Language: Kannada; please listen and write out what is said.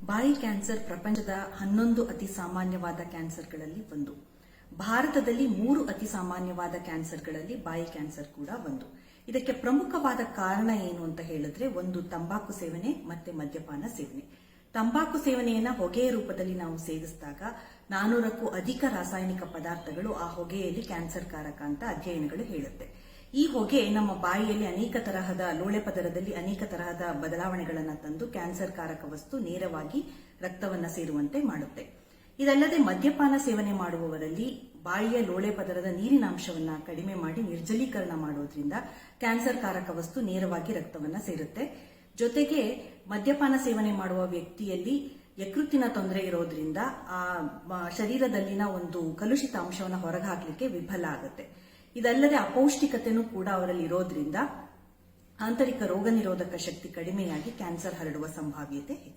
ಬಾಯಿ ಕ್ಯಾನ್ಸರ್ ಪ್ರಪಂಚದ 11 ಅತಿ ಸಾಮಾನ್ಯವಾದ ಕ್ಯಾನ್ಸರ್ಗಳಲ್ಲಿ ಒಂದು. ಭಾರತದಲ್ಲಿ 3 ಅತಿ ಸಾಮಾನ್ಯವಾದ ಕ್ಯಾನ್ಸರ್ಗಳಲ್ಲಿ ಬಾಯಿ ಕ್ಯಾನ್ಸರ್ ಕೂಡ ಒಂದು. ಇದಕ್ಕೆ ಪ್ರಮುಖವಾದ ಕಾರಣ ಏನು ಅಂತ ಹೇಳಿದ್ರೆ, ಒಂದು ತಂಬಾಕು ಸೇವನೆ ಮತ್ತೆ ಮದ್ಯಪಾನ ಸೇವನೆ. ತಂಬಾಕು ಸೇವನೆಯನ್ನ ಹೊಗೆಯ ರೂಪದಲ್ಲಿ ನಾವು ಸೇವಿಸಿದಾಗ 400ಕ್ಕೂ ಅಧಿಕ ರಾಸಾಯನಿಕ ಪದಾರ್ಥಗಳು ಆ ಹೊಗೆಯಲ್ಲಿ ಕ್ಯಾನ್ಸರ್ ಕಾರಕ ಅಂತ ಅಧ್ಯಯನಗಳು ಹೇಳುತ್ತೆ. ಈ ಹೊಗೆ ನಮ್ಮ ಬಾಯಿಯಲ್ಲಿ ಅನೇಕ ತರಹದ ಲೋಳೆ ಪದರದಲ್ಲಿ ಅನೇಕ ತರಹದ ಬದಲಾವಣೆಗಳನ್ನು ತಂದು ಕ್ಯಾನ್ಸರ್ ಕಾರಕ ವಸ್ತು ನೇರವಾಗಿ ರಕ್ತವನ್ನ ಸೇರುವಂತೆ ಮಾಡುತ್ತೆ. ಇದಲ್ಲದೆ ಮದ್ಯಪಾನ ಸೇವನೆ ಮಾಡುವವರಲ್ಲಿ ಬಾಯಿಯ ಲೋಳೆ ಪದರದ ನೀರಿನಾಂಶವನ್ನ ಕಡಿಮೆ ಮಾಡಿ ನಿರ್ಜಲೀಕರಣ ಮಾಡೋದ್ರಿಂದ ಕ್ಯಾನ್ಸರ್ ಕಾರಕ ವಸ್ತು ನೇರವಾಗಿ ರಕ್ತವನ್ನ ಸೇರುತ್ತೆ. ಜೊತೆಗೆ ಮದ್ಯಪಾನ ಸೇವನೆ ಮಾಡುವ ವ್ಯಕ್ತಿಯಲ್ಲಿ ಯಕೃತ್ತಿನ ತೊಂದರೆ ಇರೋದ್ರಿಂದ ಆ ಶರೀರದಲ್ಲಿನ ಒಂದು ಕಲುಷಿತ ಅಂಶವನ್ನು ಹೊರಗೆ ಹಾಕಲಿಕ್ಕೆ ವಿಫಲ ಆಗುತ್ತೆ. ಇದಲ್ಲದೆ ಅಪೌಷ್ಟಿಕತೆನೂ ಕೂಡ ಅವರಲ್ಲಿ ಇರೋದ್ರಿಂದ ಆಂತರಿಕ ರೋಗ ನಿರೋಧಕ ಶಕ್ತಿ ಕಡಿಮೆಯಾಗಿ ಕ್ಯಾನ್ಸರ್ ಹರಡುವ ಸಂಭಾವ್ಯತೆ ಹೆಚ್ಚು.